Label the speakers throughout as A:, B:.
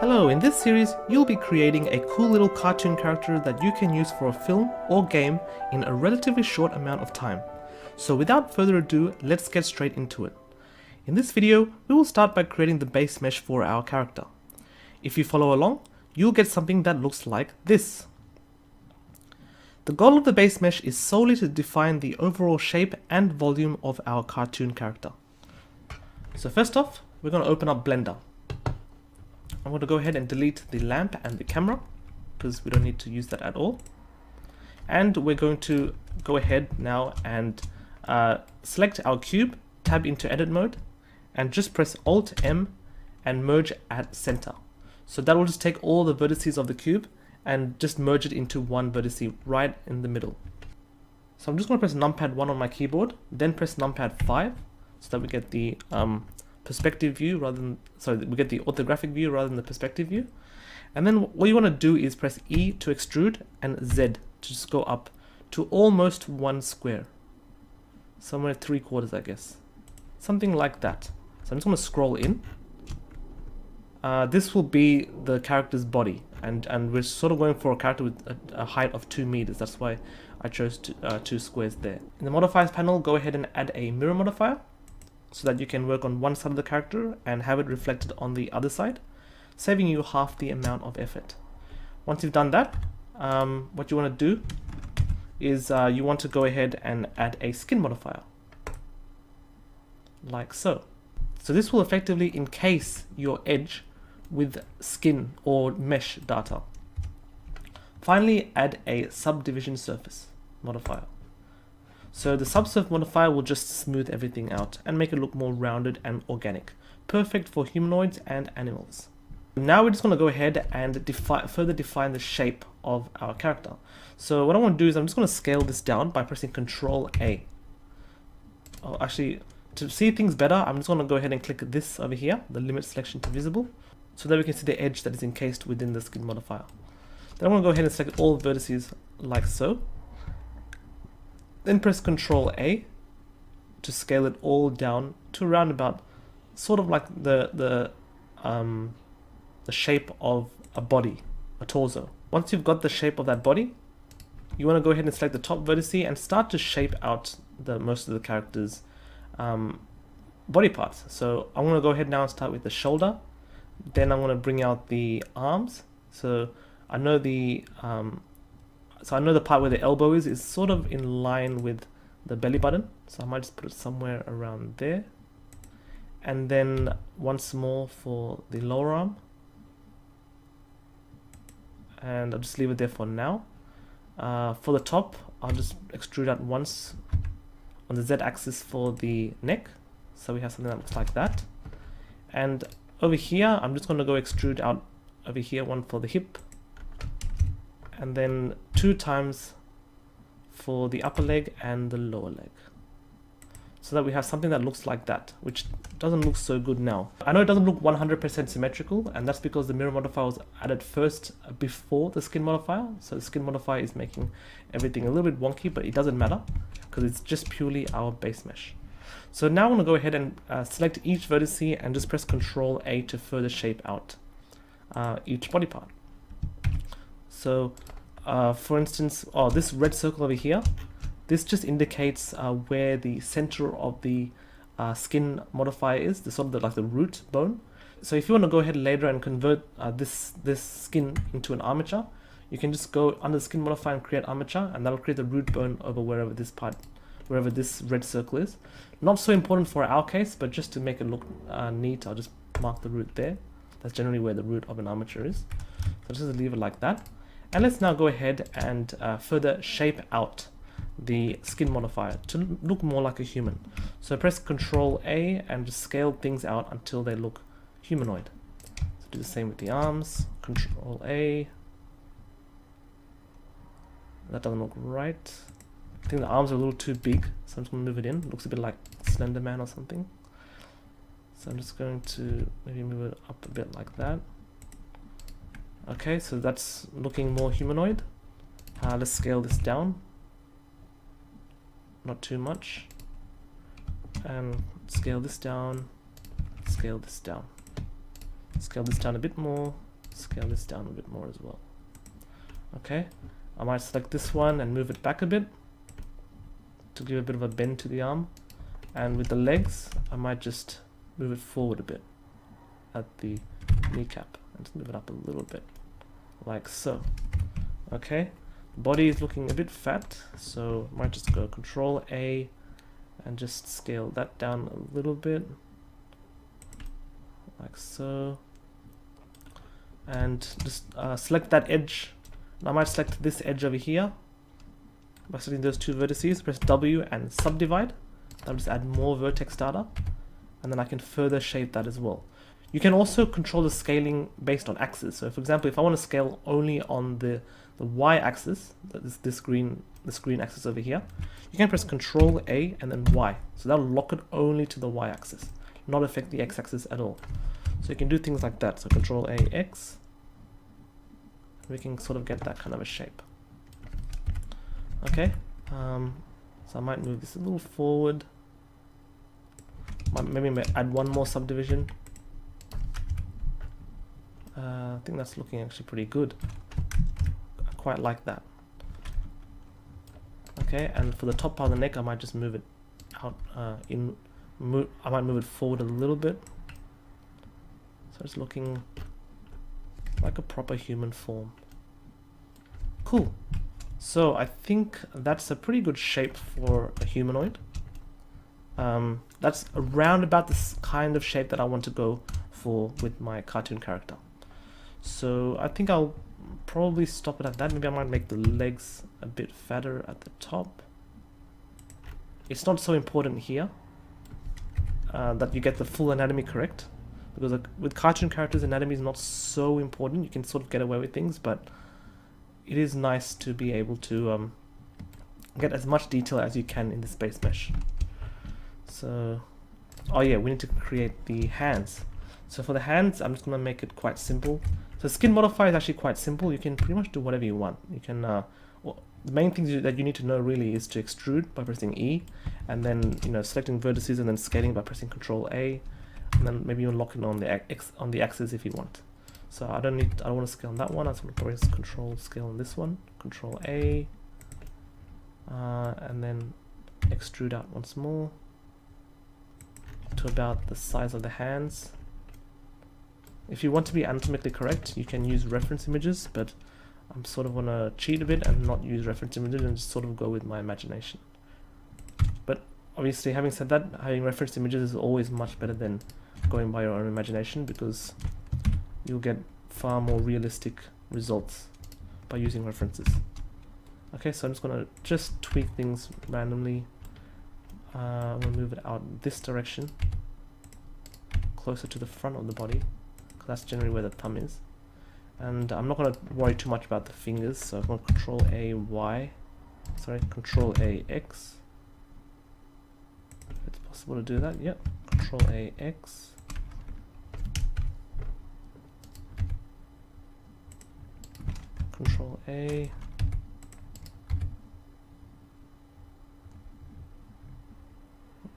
A: Hello, in this series you'll be creating a cool little cartoon character that you can use for a film or game in a relatively short amount of time. So without further ado, let's get straight into it. In this video, we will start by creating the base mesh for our character. If you follow along, you'll get something that looks like this. The goal of the base mesh is solely to define the overall shape and volume of our cartoon character. So first off, we're going to open up Blender. I'm going to go ahead and delete the lamp and the camera because we don't need to use that at all. And we're going to go ahead now and select our cube, tab into edit mode, and just press Alt M and merge at center. So that will just take all the vertices of the cube and just merge it into one vertex right in the middle. So I'm just going to press numpad 1 on my keyboard, then press numpad 5 so that we get the perspective view rather than, we get the orthographic view rather than the perspective view. And then what you want to do is press E to extrude and Z to just go up to almost 1 square. Somewhere 3/4, I guess. Something like that. So I'm just going to scroll in. This will be the character's body, and we're sort of going for a character with a height of 2 meters. That's why I chose 2 squares there. In the modifiers panel, go ahead and add a mirror modifier, so that you can work on one side of the character and have it reflected on the other side, saving you half the amount of effort. Once you've done that, what you want to do is you want to go ahead and add a skin modifier, like so. So this will effectively encase your edge with skin or mesh data. Finally, add a subdivision surface modifier. So the subsurface modifier will just smooth everything out and make it look more rounded and organic. Perfect for humanoids and animals. Now we're just going to go ahead and further define the shape of our character. So what I want to do is I'm just going to scale this down by pressing Control A. Oh, actually, to see things better, I'm just going to go ahead and click this over here, the limit selection to visible, so that we can see the edge that is encased within the skin modifier. Then I'm going to go ahead and select all vertices like so. Then press Control A to scale it all down to around about sort of like the shape of a body, a torso. Once you've got the shape of that body, you want to go ahead and select the top vertex and start to shape out most of the character's body parts. So I'm going to go ahead now and start with the shoulder. Then I'm going to bring out the arms. So I know the part where the elbow is sort of in line with the belly button. So I might just put it somewhere around there. And then once more for the lower arm. And I'll just leave it there for now. For the top, I'll just extrude out once on the Z axis for the neck. So we have something that looks like that. And over here, I'm just going to go extrude out over here, one for the hip. And then 2 times for the upper leg and the lower leg, so that we have something that looks like that, which doesn't look so good now. I know it doesn't look 100% symmetrical, and that's because the mirror modifier was added first before the skin modifier. So the skin modifier is making everything a little bit wonky, but it doesn't matter because it's just purely our base mesh. So now I'm going to go ahead and select each vertex and just press Control A to further shape out each body part. So for instance, this red circle over here, this just indicates where the center of the skin modifier is, the sort of like the root bone. So if you want to go ahead later and convert this skin into an armature, you can just go under the skin modifier and create armature, and that'll create the root bone over wherever this red circle is. Not so important for our case, but just to make it look neat, I'll just mark the root there. That's generally where the root of an armature is. So just leave it like that. And let's now go ahead and further shape out the skin modifier to look more like a human. So press Control A and just scale things out until they look humanoid. So do the same with the arms. Control A. That doesn't look right. I think the arms are a little too big, so I'm just going to move it in. It looks a bit like Slender Man or something. So I'm just going to maybe move it up a bit like that. Okay, so that's looking more humanoid. Let's scale this down. Not too much. And scale this down. Scale this down. Scale this down a bit more. scale this down a bit more as well. Okay, I might select this one and move it back a bit to give a bit of a bend to the arm. And with the legs, I might just move it forward a bit at the kneecap and just move it up a little bit, like so. Okay, body is looking a bit fat, so I might just go Control A and just scale that down a little bit, like so. And just select that edge. I might select this edge over here by selecting those two vertices, press W and subdivide. That'll just add more vertex data, and then I can further shape that as well. You can also control the scaling based on axis. So for example, if I want to scale only on the Y axis, this green axis over here, you can press Control A and then Y. So that'll lock it only to the Y axis, not affect the X axis at all. So you can do things like that. So Control A, X, we can sort of get that kind of a shape. Okay, so I might move this a little forward. Maybe add one more subdivision. I think that's looking actually pretty good. I quite like that. Okay, and for the top part of the neck, I might just move it out. I might move it forward a little bit, so it's looking like a proper human form. Cool. So I think that's a pretty good shape for a humanoid. That's around about this kind of shape that I want to go for with my cartoon character. So I think I'll probably stop it at that. Maybe I might make the legs a bit fatter at the top. It's not so important here that you get the full anatomy correct, because with cartoon characters, anatomy is not so important. You can sort of get away with things, but it is nice to be able to get as much detail as you can in the space mesh. So, oh yeah, we need to create the hands. So for the hands, I'm just going to make it quite simple. So skin modifier is actually quite simple. You can pretty much do whatever you want. You can, well, the main thing that you need to know really is to extrude by pressing E, and then selecting vertices and then scaling by pressing Control A, and then maybe you lock it on the axis if you want. So I don't want to scale on that one. I just want to press Control scale on this one, Control A, and then extrude out once more to about the size of the hands. If you want to be anatomically correct, you can use reference images, but I'm sort of want to cheat a bit and not use reference images and just sort of go with my imagination. But obviously, having said that, having reference images is always much better than going by your own imagination, because you'll get far more realistic results by using references. Okay, so I'm just going to tweak things randomly. I'm going to move it out this direction, closer to the front of the body, because that's generally where the thumb is. And I'm not going to worry too much about the fingers, so I'm going to Control A Y, sorry, Control A X. If it's possible to do that, yep. Control A X. Control A.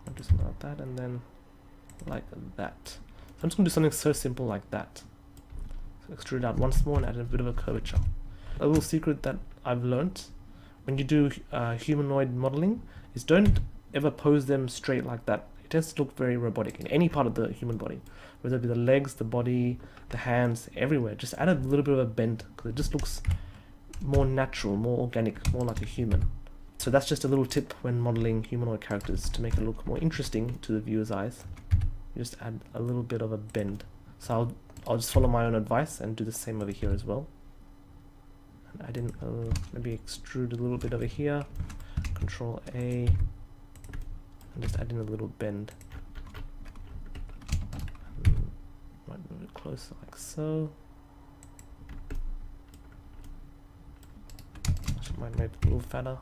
A: I'll do something like that, and then like that. So I'm just going to do something so simple like that. So extrude out once more and add a bit of a curvature. A little secret that I've learnt when you do humanoid modeling is don't ever pose them straight like that. It tends to look very robotic in any part of the human body, whether it be the legs, the body, the hands, everywhere. Just add a little bit of a bend, because it just looks more natural, more organic, more like a human. So that's just a little tip when modeling humanoid characters to make it look more interesting to the viewer's eyes. You just add a little bit of a bend. So I'll just follow my own advice and do the same over here as well. And add in maybe extrude a little bit over here. Control A, and just add in a little bend. And might move it closer like so. Might make it a little fatter.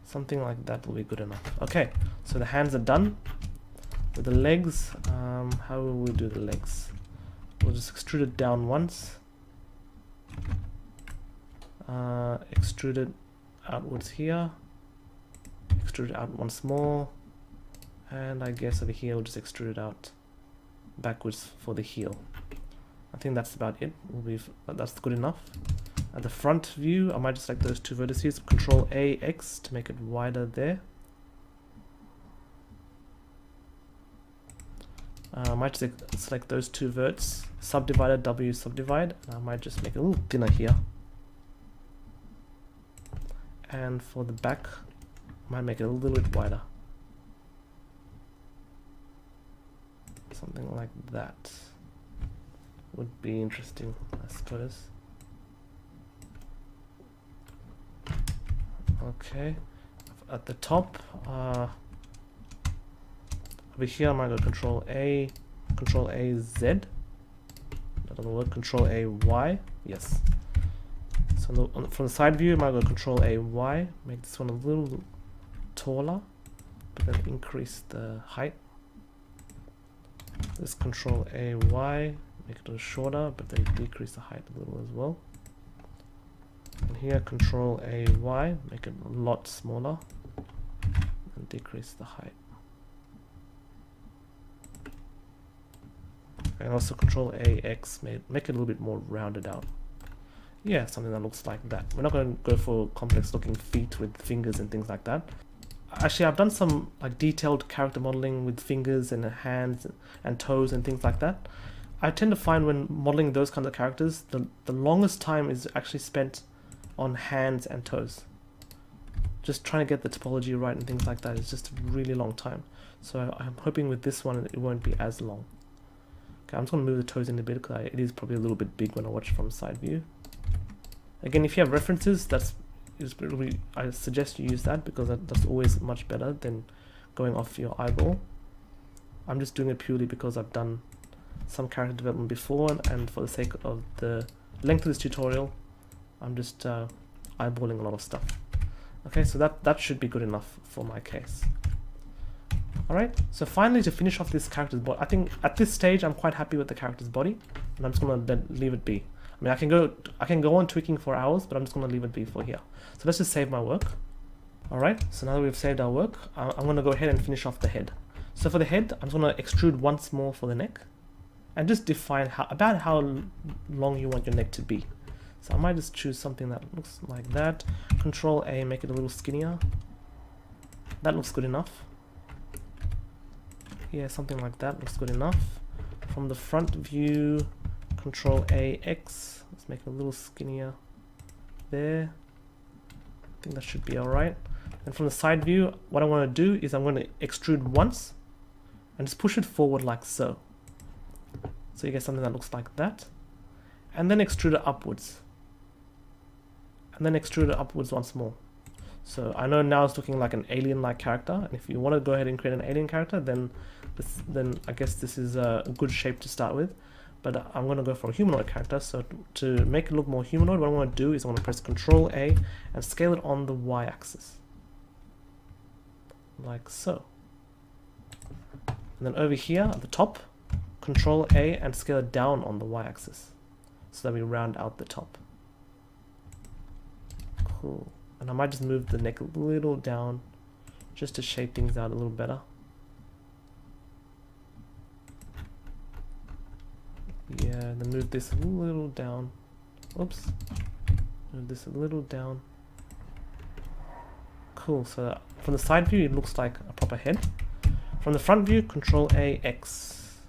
A: Something like that will be good enough. Okay, so the hands are done. With the legs, how will we do the legs? We'll just extrude it down once. Extrude it outwards here. Extrude it out once more. And I guess over here we'll just extrude it out backwards for the heel. I think that's about it. That's good enough. At the front view, I might just select those two vertices, Control A, X to make it wider there. I might select those two verts, subdivider, W subdivide, and I might just make it a little thinner here. And for the back, I might make it a little bit wider. Something like that would be interesting, I suppose. Okay, at the top, over here I might go Control A Z. That doesn't work. Control A Y. Yes. So from the side view, I might go Control A Y. Make this one a little taller, but then increase the height. This Control A Y. Make it a little shorter, but then decrease the height a little as well. And here, Control A Y. Make it a lot smaller, and decrease the height. And also Control A X, make it a little bit more rounded out. Yeah, something that looks like that. We're not going to go for complex looking feet with fingers and things like that. Actually, I've done some like detailed character modeling with fingers and hands and toes and things like that. I tend to find when modeling those kinds of characters, the longest time is actually spent on hands and toes. Just trying to get the topology right and things like that is just a really long time. So I'm hoping with this one it won't be as long. Okay, I'm just going to move the toes in a bit because it is probably a little bit big when I watch from side view. Again, if you have references, I suggest you use that because that's always much better than going off your eyeball. I'm just doing it purely because I've done some character development before, and for the sake of the length of this tutorial, I'm just eyeballing a lot of stuff. Okay, so that should be good enough for my case. Alright, so finally to finish off this character's body, I think at this stage I'm quite happy with the character's body, and I'm just going to leave it be. I mean, I can go on tweaking for hours, but I'm just going to leave it be for here. So let's just save my work. Alright, so now that we've saved our work, I'm going to go ahead and finish off the head. So for the head, I'm just going to extrude once more for the neck, and just define about how long you want your neck to be. So I might just choose something that looks like that. Control A, make it a little skinnier. That looks good enough. Yeah, something like that looks good enough. From the front view, Control A X. Let's make it a little skinnier there. I think that should be alright. And from the side view, what I want to do is I'm going to extrude once and just push it forward like so. So you get something that looks like that. And then extrude it upwards. And then extrude it upwards once more. So I know now it's looking like an alien-like character, and if you want to go ahead and create an alien character, then I guess this is a good shape to start with. But I'm going to go for a humanoid character, so to make it look more humanoid, what I want to do is I'm going to press Control A and scale it on the Y-axis. Like so. And then over here at the top, Control A and scale it down on the Y-axis, so that we round out the top. Cool. And I might just move the neck a little down just to shape things out a little better. Yeah, and then move this a little down. Oops. Move this a little down. Cool, so from the side view it looks like a proper head. From the front view, Control A X.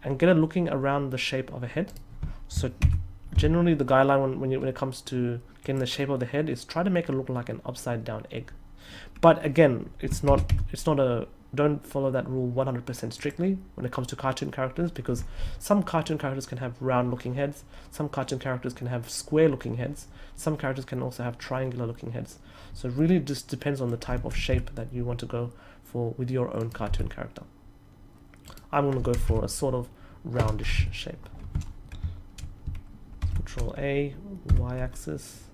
A: And get it looking around the shape of a head. So generally the guideline when it comes to getting the shape of the head is try to make it look like an upside down egg. But again, it's not a, don't follow that rule 100% strictly when it comes to cartoon characters, because some cartoon characters can have round looking heads, some cartoon characters can have square looking heads, some characters can also have triangular looking heads. So it really just depends on the type of shape that you want to go for with your own cartoon character. I'm going to go for a sort of roundish shape. Control A, Y-axis.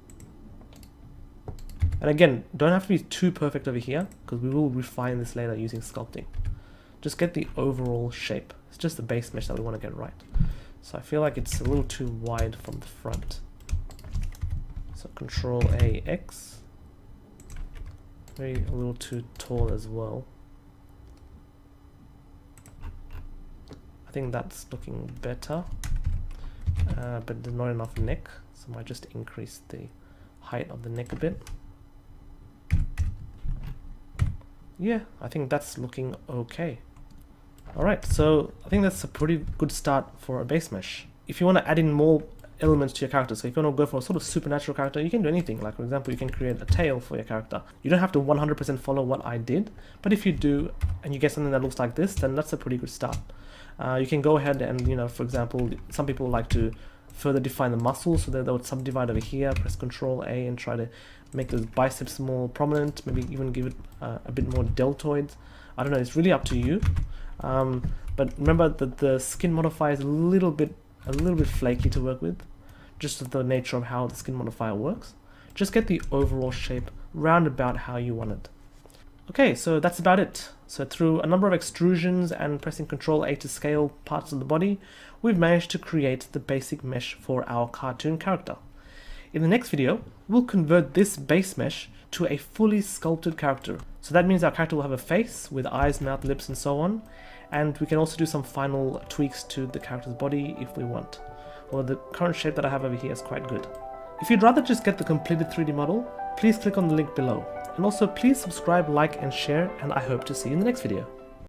A: And again, don't have to be too perfect over here, because we will refine this later using sculpting. Just get the overall shape. It's just the base mesh that we want to get right. So I feel like it's a little too wide from the front. So Control A, X. Maybe a little too tall as well. I think that's looking better, but there's not enough neck, so I might just increase the height of the neck a bit. Yeah, I think that's looking okay. Alright, so I think that's a pretty good start for a base mesh. If you want to add in more elements to your character, so if you want to go for a sort of supernatural character, you can do anything. Like, for example, you can create a tail for your character. You don't have to 100% follow what I did, but if you do and you get something that looks like this, then that's a pretty good start. You can go ahead and, you know, for example, some people like to further define the muscles, so that they would subdivide over here, press Control A and try to make those biceps more prominent, maybe even give it a bit more deltoids. I don't know, it's really up to you. But remember that the skin modifier is a little bit flaky to work with, just the nature of how the skin modifier works. Just get the overall shape round about how you want it. Okay, so that's about it. So through a number of extrusions and pressing Control A to scale parts of the body, we've managed to create the basic mesh for our cartoon character. In the next video, we'll convert this base mesh to a fully sculpted character. So that means our character will have a face with eyes, mouth, lips, and so on. And we can also do some final tweaks to the character's body if we want. Well, the current shape that I have over here is quite good. If you'd rather just get the completed 3D model, please click on the link below. And also please subscribe, like, and share, and I hope to see you in the next video.